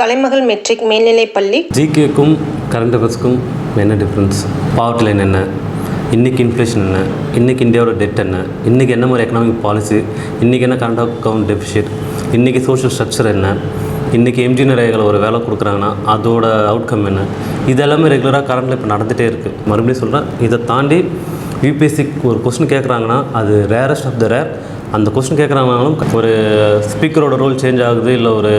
கலைமகள் matric மேல்நிலைப்பள்ளி. ஜிகேக்கும் current அஃபேர்ஸ்க்கும் என்ன difference? Poverty line என்ன, இன்றைக்கி இன்ஃப்ளேஷன் என்ன, இன்றைக்கி இந்தியாவோட டெட் என்ன, இன்றைக்கி என்ன மாதிரி எக்கனாமிக் பாலிசி, இன்றைக்கி என்ன கரண்ட் அக்கௌண்ட் டெபிசிட், இன்றைக்கி சோஷியல் ஸ்ட்ரக்சர் என்ன, இன்றைக்கி எம்ஜி நிறைகளை ஒரு வேலை கொடுக்குறாங்கன்னா அதோட அவுட்கம் என்ன, இதெல்லாமே ரெகுலராக கரண்டில் இப்போ நடந்துகிட்டே இருக்குது. மறுபடியும் சொல்கிறேன், இதை தாண்டி யூபிஎஸ்சிக்கு ஒரு கொஸ்டின் கேட்குறாங்கன்னா அது ரேரஸ்ட் ஆஃப் த ரேர். அந்த கொஸ்டின் கேட்குறாங்கனாலும் ஒரு ஸ்பீக்கரோட ரோல் சேஞ்ச் ஆகுது, இல்லை ஒரு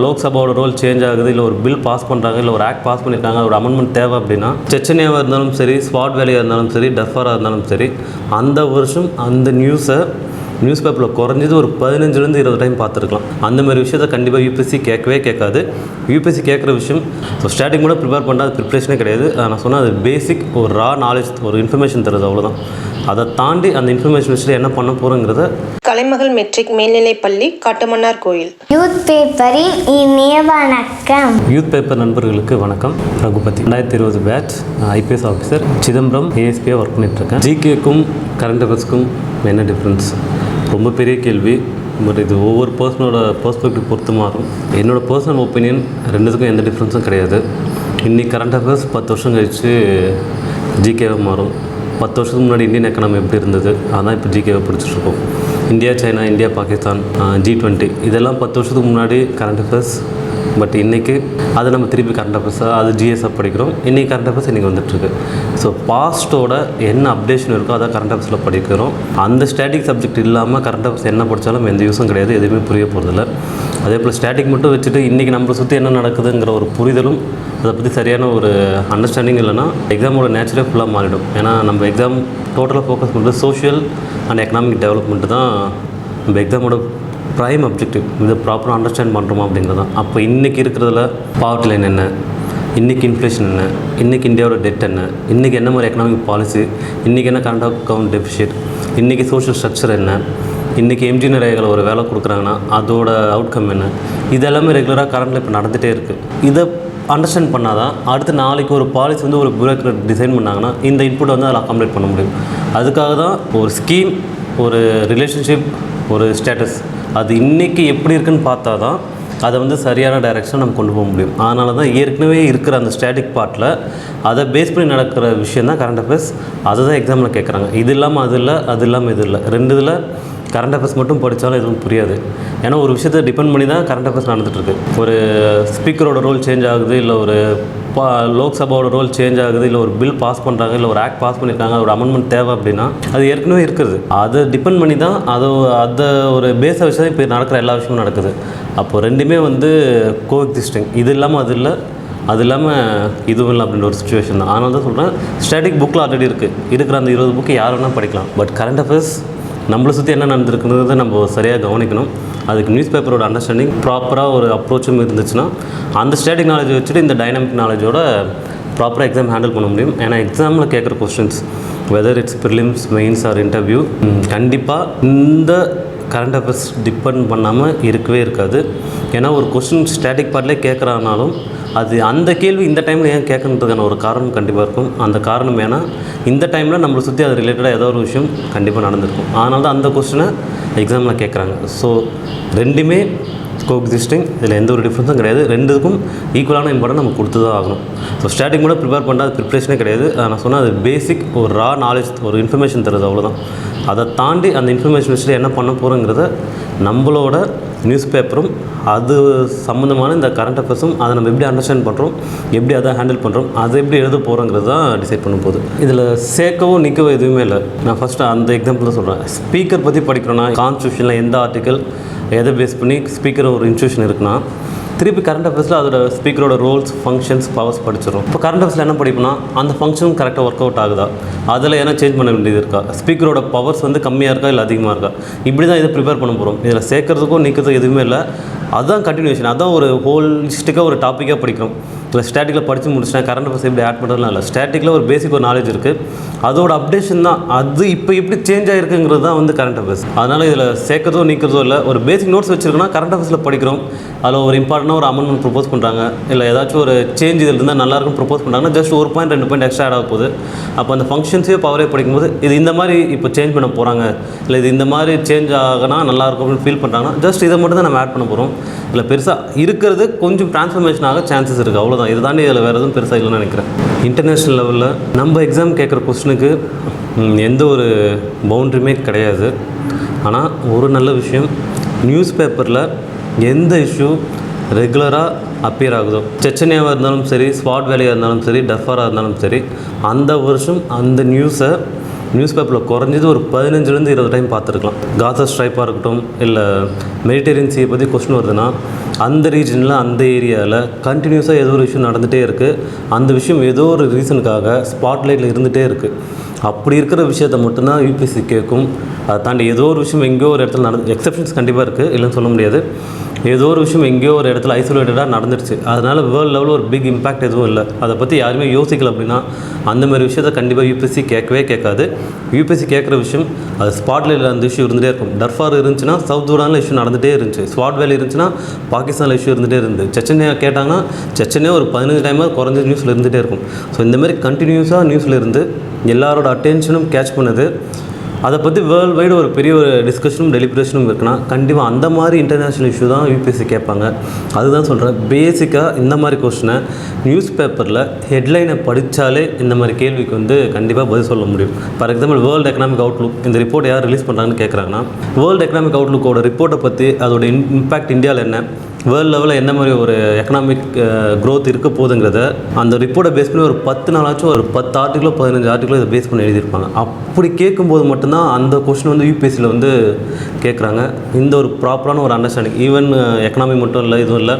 லோக்சபாவோட ரோல் சேஞ்ச் ஆகுது, இல்லை ஒரு பில் பாஸ் பண்ணுறாங்க, இல்லை ஒரு ஆக்ட் பாஸ் பண்ணியிருக்காங்க, ஒரு அமெண்ட்மெண்ட் தேவை அப்படின்னா செச்சனியாவாக இருந்தாலும் சரி, ஸ்பாட் வேலையாக இருந்தாலும் சரி, டஃபராக இருந்தாலும் சரி, அந்த வருஷம் அந்த நியூஸ் பேப்பரில் குறைஞ்சது ஒரு 15 to 20 டைம் பார்த்துருக்கலாம். அந்த மாதிரி விஷயத்தை கண்டிப்பாக யூபிஎஸ்சி கேட்கவே கேட்காது. யூபிஎஸ்சி கேட்குற விஷயம் ஸோ ஸ்டார்டிங் கூட ப்ரிப்பேர் பண்ணால் அது ப்ரிப்ரேஷனே கிடையாது. நான் சொன்னால் அது பேசிக் ஒரு ரா நாலேஜ், ஒரு இன்ஃபர்மேஷன் தருது, அவ்வளோதான். அதை தாண்டி அந்த இன்ஃபர்மேஷன் வச்சுட்டு என்ன பண்ண போகிறோங்கிறத. கலைமகள் மெட்ரிக் மேல்நிலைப்பள்ளி, காட்டுமன்னார் கோயில். யூத் பேப்பரின் இனிய வணக்கம். யூத் பேப்பர் நண்பர்களுக்கு வணக்கம். Raghupathi, 2020 batch, IPS officer, Chidambaram ஏஎஸ்பியாக ஒர்க் பண்ணிகிட்ருக்கேன். ஜிகேக்கும் கரண்ட் அஃபேர்ஸ்க்கும் என்ன டிஃப்ரென்ஸ்? ரொம்ப பெரிய கேள்வி. பட் இது ஒவ்வொரு பர்சனோட பெர்ஸ்பெக்டிவ் பொறுத்து மாறும். என்னோடய பர்சனல் ஒப்பீனியன், ரெண்டுத்துக்கும் எந்த டிஃப்ரென்ஸும் கிடையாது. இன்றைக்கி கரண்ட் அஃபேர்ஸ் 10 வருஷம் கழித்து ஜிகேவை மாறும். 10 வருஷத்துக்கு முன்னாடி இந்தியன் எக்கனாமி எப்படி இருந்தது, அதான் இப்போ ஜிகேவை பிடிச்சிட்ருக்கோம். India China, India Pakistan, G20 இதெல்லாம் 10 வருஷத்துக்கு முன்னாடி கரண்ட் அஃபேர்ஸ். பட் இன்றைக்கி அதை நம்ம திருப்பி கரண்ட் அஃபேர்ஸாக, அது ஜிஎஸ்ஸாக படிக்கிறோம். இன்றைக்கி கரண்ட் அஃபேர்ஸ் இன்றைக்கி வந்துட்டுருக்கு. ஸோ பாஸ்ட்டோட என்ன அப்டேஷன் இருக்கோ அதை கரண்ட் அஃபேர்ஸில் படிக்கிறோம். அந்த ஸ்டாட்டிக் சப்ஜெக்ட் இல்லாமல் கரண்ட் அஃபேர்ஸ் என்ன படித்தாலும் எந்த யூஸும் கிடையாது, எதுவுமே புரிய போகிறதில்ல. அதே போல் ஸ்டாட்டிக் மட்டும் வச்சுட்டு இன்றைக்கி நம்மளை சுற்றி என்ன நடக்குதுங்கிற ஒரு புரிதலும், அதை பற்றி சரியான ஒரு அண்டர்ஸ்டாண்டிங் இல்லைன்னா எக்ஸாமோட நேச்சரே ஃபுல்லாக மாறிடும். ஏன்னா நம்ம எக்ஸாம் டோட்டலாக ஃபோக்கஸ் பண்ணுறது சோஷியல் அண்ட் எக்கனாமிக் டெவலப்மெண்ட்டு தான் நம்ம எக்ஸாமோட ப்ரைம் அப்ஜெக்டிவ். இதை ப்ராப்பராக அண்டர்ஸ்டாண்ட் பண்ணுறோமா அப்படிங்கிறது தான். அப்போ இன்றைக்கி இருக்கிறதுல பாவர்ட்டி லைன் என்ன, இன்றைக்கி இன்ஃப்ளேஷன் என்ன, இன்றைக்கி இந்தியாவோட டெட் என்ன, இன்றைக்கி என்ன மாதிரி எக்கனாமிக் பாலிசி, இன்றைக்கி என்ன கரண்ட் அக்கௌண்ட் டெபிசிட், இன்றைக்கி சோஷியல் ஸ்ட்ரக்சர் என்ன, இன்றைக்கி எம்ஜி நிறைகளை ஒரு வேலை கொடுக்குறாங்கன்னா அதோட அவுட்கம் என்ன, இதெல்லாமே ரெகுலராக கரண்டில் இப்போ நடந்துகிட்டே இருக்குது. இதை அண்டர்ஸ்டாண்ட் பண்ணால் தான் அடுத்து நாளைக்கு ஒரு பாலிசி வந்து ஒரு பியூரோக்ராட் டிசைன் பண்ணாங்கன்னா இந்த இன்புட்டை வந்து அதில் அக்காமடேட் பண்ண முடியும். அதுக்காக தான் ஒரு ஸ்கீம், ஒரு ரிலேஷன்ஷிப், ஒரு ஸ்டேட்டஸ் அது இன்றைக்கி எப்படி இருக்குன்னு பார்த்தா தான் அதை வந்து சரியான டைரெக்ஷன் நம்ம கொண்டு போக முடியும். அதனால தான் ஏற்கனவே இருக்கிற அந்த ஸ்டாட்டிக் பார்ட்டில் அதை பேஸ் பண்ணி நடக்கிற விஷயம் தான் கரண்ட் அஃபேர்ஸ். அதை தான் எக்ஸாமில் கேட்குறாங்க. இது இல்லாமல் அது இல்லை, அது இல்லாமல் இது இல்லை. ரெண்டு இதில் கரண்ட் அஃபேர்ஸ் மட்டும் படித்தாலும் எதுவும் புரியாது. ஏன்னா ஒரு விஷயத்தை டிபெண்ட் பண்ணி தான் கரண்ட் அஃபேர்ஸ் நடந்துகிட்ருக்கு. ஒரு ஸ்பீக்கரோட ரோல் சேஞ்ச் ஆகுது, இல்லை ஒரு லோக்சபாவோட ரோல் சேஞ்ச் ஆகுது, இல்லை ஒரு பில் பாஸ் பண்ணுறாங்க, இல்லை ஒரு ஆக்ட் பாஸ் பண்ணியிருக்காங்க, ஒரு அமெண்ட்மெண்ட் தேவை அப்படின்னா அது ஏற்கனவே இருக்குது. அதை டிபெண்ட் பண்ணி தான் அதை ஒரு பேஸை வச்சு தான் இப்போ நடக்கிற எல்லா விஷயமும் நடக்குது. அப்போது ரெண்டுமே வந்து கோஎக்ஸிஸ்டிங். இது இல்லாமல் அது இல்லை, அது இல்லாமல் இதுவும் இல்லை அப்படின்ற ஒரு சுச்சுவேஷன் தான். அதனால தான் சொல்கிறேன், ஸ்டாட்டிக் புக்கில் ஆல்ரெடி இருக்கிற அந்த 20 புக்கு யார் வேணால் படிக்கலாம். பட் கரண்ட் அஃபேர்ஸ் நம்மளை சுற்றி என்ன நடந்திருக்குன்றதை நம்ம சரியாக கவனிக்கணும். அதுக்கு நியூஸ் பேப்பரோட அண்டர்ஸ்டாண்டிங் ப்ராப்பராக ஒரு அப்ரோச்சும் இருந்துச்சுன்னா அந்த ஸ்டாட்டிக் நாலேஜ் வச்சுட்டு இந்த டைனமிக் நாலேஜோட ப்ராப்பராக எக்ஸாம் ஹேண்டில் பண்ண முடியும். ஏன்னா எக்ஸாமில் கேட்குற questions, whether it's prelims, mains or interview, கண்டிப்பாக இந்த கரண்ட் அஃபேர்ஸ் டிபெண்ட் பண்ணாமல் இருக்கவே இருக்காது. ஏன்னா ஒரு கொஸ்டின் ஸ்டாட்டிக் பார்ட்லேயே கேட்குறானாலும் அது அந்த கேள்வி இந்த டைமில் ஏன் கேட்கணுன்றதுக்கான ஒரு காரணம் கண்டிப்பாக இருக்கும். அந்த காரணம் ஏன்னா இந்த டைமில் நம்மளை சுற்றி அது ரிலேட்டடாக ஏதோ ஒரு விஷயம் கண்டிப்பாக நடந்திருக்கும். அதனால தான் அந்த கொஸ்டினை எக்ஸாமில் கேட்குறாங்க. ஸோ ரெண்டுமே கோஎக்ஸிஸ்டிங், இதில் எந்த ஒரு டிஃப்ரென்ஸும் கிடையாது. ரெண்டுக்கும் ஈக்குவலான இம்பார்ட்டன்ட் நம்ம கொடுத்து தான் ஆகணும். ஸோ ஸ்டார்டிங் கூட ப்ரிப்பேர் பண்ணால் அது ப்ரிப்ரேஷனே கிடையாது. நான் சொன்னால் அது பேசிக் ஒரு ரா நாலேஜ், ஒரு இன்ஃபர்மேஷன் தருது, அவ்வளோதான். அதை தாண்டி அந்த இன்ஃபர்மேஷன் வச்சுட்டு என்ன பண்ண போகிறோங்கிறத நம்மளோட நியூஸ் பேப்பரும் அது சம்மந்தமான இந்த கரண்ட் அஃபேர்ஸும் அதை நம்ம எப்படி அண்டர்ஸ்டாண்ட் பண்ணுறோம், எப்படி அதை ஹேண்டில் பண்ணுறோம், அதை எப்படி எழுத போகிறோங்கிறது தான் டிசைட் பண்ண போகுது. இதில் சேர்க்கவோ நிற்கவோ எதுவுமே இல்லை. நான் ஃபஸ்ட்டு அந்த எக்ஸாம்பிள் தான் சொல்கிறேன். ஸ்பீக்கர் பற்றி படிக்கிறோன்னா கான்ஸ்டியூஷனில் எந்த ஆர்டிக்கல் எதை பேஸ் பண்ணி ஸ்பீக்கர் ஒரு இன்ஸ்டியூஷன் இருக்குன்னா திருப்பி கரண்ட் அஃபேர்ஸில் அதோட ஸ்பீக்கரோட ரோல்ஸ், ஃபங்க்ஷன்ஸ், பவர்ஸ் படிச்சிடும். இப்போ கரண்ட் அஃபேர்ஸில் என்ன படிப்போம்னா அந்த ஃபங்க்ஷன் கரெக்டாக ஒர்க் அவுட் ஆகுதா, அதில் ஏன்னா சேஞ்ச் பண்ண வேண்டியது இருக்கா, ஸ்பீக்கரோட பவர்ஸ் வந்து கம்மியாக இருக்கா இல்லை அதிகமாக இருக்கா, இப்படி தான் இதை ப்ரிப்பேர் பண்ண போகிறோம். இதில் சேர்க்கறதுக்கும் நீக்கிறதுக்கும் எதுவுமே இல்லை. அதுதான் கண்டினியூஷன், அதுதான் ஒரு ஹோலிஸ்டிக்காக ஒரு டாப்பிக்காக படிக்கிறோம். இல்லை ஸ்டாட்டிக்கில் படித்து முடிச்சுட்டேன், கரண்ட் அஃபேர்ஸ் எப்படி ஆட் பண்ணுறதுலாம் இல்லை. ஸ்டாட்டிக்கில் ஒரு பேசிக் ஒரு நாலேஜ் இருக்குது, அதோட அப்டேஷன் தான். அது இப்போ எப்படி சேஞ்ச் ஆகிருக்குங்கிறது தான் வந்து கரண்ட் அஃபேர்ஸ். அதனால் இதில் சேர்க்கறதோ நீக்கிறதோ இல்லை. ஒரு பேசிக் நோட்ஸ் வச்சுருக்கோன்னா கரண்ட் அஃபேர்ஸில் படிக்கிறோம். அதில் ஒரு இம்பார்ட்டண்டாக ஒரு அமெண்ட்மெண்ட் ப்ரொப்போஸ் பண்ணுறாங்க, இல்லை ஏதாச்சும் ஒரு சேஞ்ச் இதில் இருந்தால் நல்லாயிருக்கும் ப்ரொப்போஸ் பண்ணுறாங்கன்னா just 1 point 2 point extra add ஆக போகுது. அப்போ அந்த ஃபங்க்ஷன்ஸே பவரே படிக்கும்போது இது இந்த மாதிரி இப்போ சேஞ்ச் பண்ண போகிறாங்க, இல்லை இது இந்த மாதிரி சேஞ்ச் ஆகினா நல்லாயிருக்கும் அப்படின்னு ஃபீல் பண்ணுறாங்கன்னா ஜஸ்ட் இதை மட்டும் தான் நம்ம ஆட் பண்ண போகிறோம். இல்லை பெருசாக இருக்கிறது கொஞ்சம் ட்ரான்ஸ்ஃபர்மேஷன் ஆக சான்சஸ் இருக்குது, அவ்வளோதான். இது தாண்டி இதில் வேறு எதுவும் பெருசாக இல்லைன்னு நினைக்கிறேன். இன்டர்நேஷ்னல் லெவலில் நம்ம எக்ஸாம் கேட்குற கொஸ்டினுக்கு எந்த ஒரு பவுண்ட்ரியுமே கிடையாது. ஆனால் ஒரு நல்ல விஷயம், நியூஸ் பேப்பரில் எந்த இஷ்யூ ரெகுலராக அப்பியர் ஆகுதோ, செச்சனியாவாக இருந்தாலும் சரி, ஸ்பாட் வேலையாக இருந்தாலும் சரி, டஃபாராக இருந்தாலும் சரி, அந்த வருஷம் அந்த நியூஸ் பேப்பரில் குறைஞ்சது ஒரு 15லேருந்து 20 டைம் பார்த்துருக்கலாம். காசா ஸ்ட்ரைப்பாக இருக்கட்டும், இல்லை மெடிட்டேரியன் சீயை பற்றி கொஸ்டின் வருதுன்னா அந்த ரீஜனில் அந்த ஏரியாவில் கண்டினியூஸாக ஏதோ ஒரு விஷயம் நடந்துகிட்டே இருக்குது. அந்த விஷயம் ஏதோ ஒரு ரீசனுக்காக ஸ்பாட்லைட்டில் இருந்துகிட்டே இருக்குது. அப்படி இருக்கிற விஷயத்தை மட்டும்தான் யூபிஎஸ்சி கேட்கும். அதை தாண்டி ஏதோ ஒரு விஷயம் எங்கேயோ ஒரு இடத்துல எக்ஸப்ஷன்ஸ் கண்டிப்பாக இருக்குது, இல்லைன்னு சொல்ல முடியாது. ஏதோ ஒரு விஷயம் எங்கேயோ ஒரு இடத்துல ஐசோலேட்டடாக நடந்துருச்சு, அதனால் வேர்ல்டு லெவலில் ஒரு பிக் இம்பாக்ட் எதுவும் இல்லை, அதை பற்றி யாருமே யோசிக்கல அப்படின்னா அந்த மாதிரி விஷயத்தை கண்டிப்பாக யூபிஎஸ்சி கேட்கவே கேட்காது. யூபிஎஸ்சி கேட்குற விஷயம் அது ஸ்பாட்லைட்டில் அந்த இஷ்யூ இருந்துகிட்டே இருக்கும். டர்ஃபார் இருந்துச்சுன்னா சவுத் சூடானில் இஷ்யூ நடந்துகிட்டே இருந்துச்சு, ஸ்வாட் வேலி இருந்துச்சுன்னா பாகிஸ்தானில் இஷ்யூ இருந்துகிட்டே இருந்து, செச்சனியா கேட்டாங்கன்னா செச்சனியா ஒரு 15 டைமாக குறைஞ்ச நியூஸில் இருந்துகிட்டே இருக்கும். ஸோ இந்தமாதிரி கண்டினியூஸாக நியூஸில் இருந்து எல்லாரோட அட்டென்ஷனும் கேட்ச் பண்ணுது. அதை பற்றி வேர்ல்டு வைடு ஒரு பெரிய ஒரு டிஸ்கஷனும் டெலிபரேஷனும் இருக்குன்னா கண்டிப்பாக அந்த மாதிரி இன்டர்நேஷ்னல் இஷ்யூ தான் யூபிஎஸ்சி கேட்பாங்க. அதுதான் சொல்கிறேன், பேசிக்காக இந்த மாதிரி கொஸ்டினை நியூஸ் பேப்பரில் ஹெட்லைனை படித்தாலே இந்த மாதிரி கேள்விக்கு கண்டிப்பாக பதில் சொல்ல முடியும். For example, world economic Outlook இந்த ரிப்போர்ட் யார் ரிலீஸ் பண்ணுறாங்கன்னு கேட்குறாங்கன்னா, வேர்ல்டு எக்கனாமிக் அவுட்லுக்கோட ரிப்போர்ட்டை பற்றி அதோட இம்பேக்ட் இந்தியாவில் என்ன, வேர்ல்டு லெவலில் என்ன மாதிரி ஒரு எக்கனாமிக் க்ரோத் இருக்க போகுதுங்கிறத அந்த ரிப்போர்ட்டை பேஸ் பண்ணி ஒரு 10 நாளாச்சும் ஒரு 10 ஆர்டிகளோ 15 ஆர்டிகளோ இதை பேஸ் பண்ணி எழுதியிருப்பாங்க. அப்படி கேட்கும்போது மட்டும்தான் அந்த கொஸ்டின் யூபிஎஸ்சியில் கேட்குறாங்க. இந்த ஒரு ப்ராப்பரான ஒரு அண்டர்ஸ்டாண்டிங், ஈவன் எக்கனாமி மட்டும் இல்லை, இதுவும் இல்லை,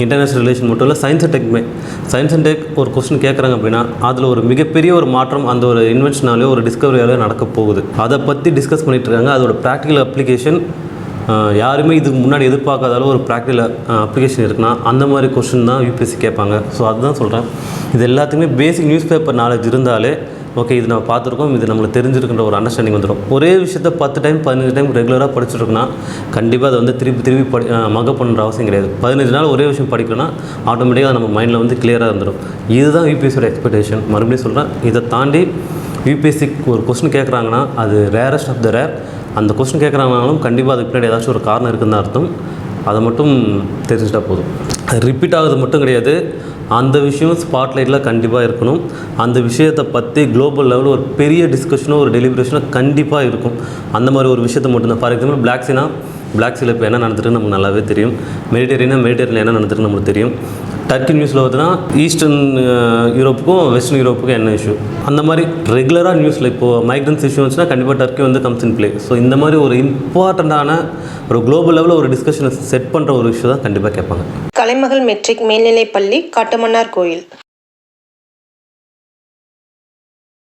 இன்டர்நேஷ்னல் ரிலேஷன் மட்டும் இல்லை, சயின்ஸ் அண்ட் டெக் ஒரு கொஸ்டின் கேட்குறாங்க அப்படின்னா அதில் ஒரு மிகப்பெரிய ஒரு மாற்றம் அந்த ஒரு இன்வென்ஷனாலேயோ ஒரு டிஸ்கவரியாலேயோ நடக்க போகுது. அதை பற்றி டிஸ்கஸ் பண்ணிகிட்டு இருக்காங்க. அதோட ப்ராக்டிக்கல் அப்ளிகேஷன் யாருமே இதுக்கு முன்னாடி எதிர்பார்க்காத அளவு ஒரு ப்ராக்டிக்கல் அப்ளிகேஷன் இருக்குன்னா அந்த மாதிரி கொஸ்டின் தான் யூபிஎஸ்சி கேட்பாங்க. ஸோ அதுதான் சொல்கிறேன், இது எல்லாத்துக்குமே பேசிக் நியூஸ் பேப்பர் நாலேஜ் இருந்தாலே ஓகே, இது நம்ம பார்த்துருக்கோம், இது நம்மளுக்கு தெரிஞ்சிருக்கின்ற ஒரு அண்டர்ஸ்டாண்டிங் வந்துடும். ஒரே விஷயத்தை 10 டைம் 15 டைம் ரெகுலராக படிச்சுருக்குன்னா கண்டிப்பாக அதை திருப்பி மகப் பண்ணுற அவசியம் கிடையாது. 15 நாள் ஒரே விஷயம் படிக்கணும்னா ஆட்டோமேட்டிக்காக நம்ம மைண்டில் கிளியராக இருந்துடும். இதுதான் யூபிஎஸ்சியோட எக்ஸ்பெக்டேஷன். மறுபடியும் சொல்கிறேன், இதை தாண்டி யூபிஎஸ்சிக்கு ஒரு கொஸ்டின் கேட்குறாங்கன்னா அது ரேரஸ்ட் ஆஃப் த ரேர். அந்த கொஸ்டின் கேட்குறாங்கனாலும் கண்டிப்பாக அதுக்கு பின்னாடி ஏதாச்சும் ஒரு காரணம் இருக்குன்னு தான் அர்த்தம். அதை மட்டும் தெரிஞ்சுட்டா போதும். அது ரிப்பீட் ஆகுது மட்டும் கிடையாது, அந்த விஷயம் ஸ்பாட்லைட்டில் கண்டிப்பாக இருக்கணும். அந்த விஷயத்தை பற்றி குளோபல் லெவலில் ஒரு பெரிய டிஸ்கஷனோ ஒரு டெலிபரேஷனோ கண்டிப்பாக இருக்கும். அந்த மாதிரி ஒரு விஷயத்தை மட்டும்தான். ஃபார் எக்ஸாம்பிள், பிளாக் சீல இப்போ என்ன நடந்துட்டுன்னு நமக்கு நல்லாவே தெரியும். மெடிட்டேரியனில் என்ன நடந்துட்டுன்னு நமக்கு தெரியும். டர்க்கி நியூஸில் வந்துன்னா ஈஸ்டர்ன் யூரோப்புக்கும் வெஸ்டர்ன் யூரோப்புக்கும் என்ன இஷ்யூ, அந்த மாதிரி ரெகுலராக நியூஸில் இப்போது மைக்ரன்ஸ் இஷ்யூ வந்துச்சுன்னா கண்டிப்பாக Turkey comes in play. So இந்த மாதிரி ஒரு இம்பார்ட்டண்ட்டான ஒரு குளோபல் லெவலில் ஒரு டிஸ்கஷனை செட் பண்ணுற ஒரு இஷ்யூ தான் கண்டிப்பாக கேட்பாங்க. கலைமகள் மெட்ரிக் மேல்நிலைப்பள்ளி காட்டுமன்னார் கோயில்.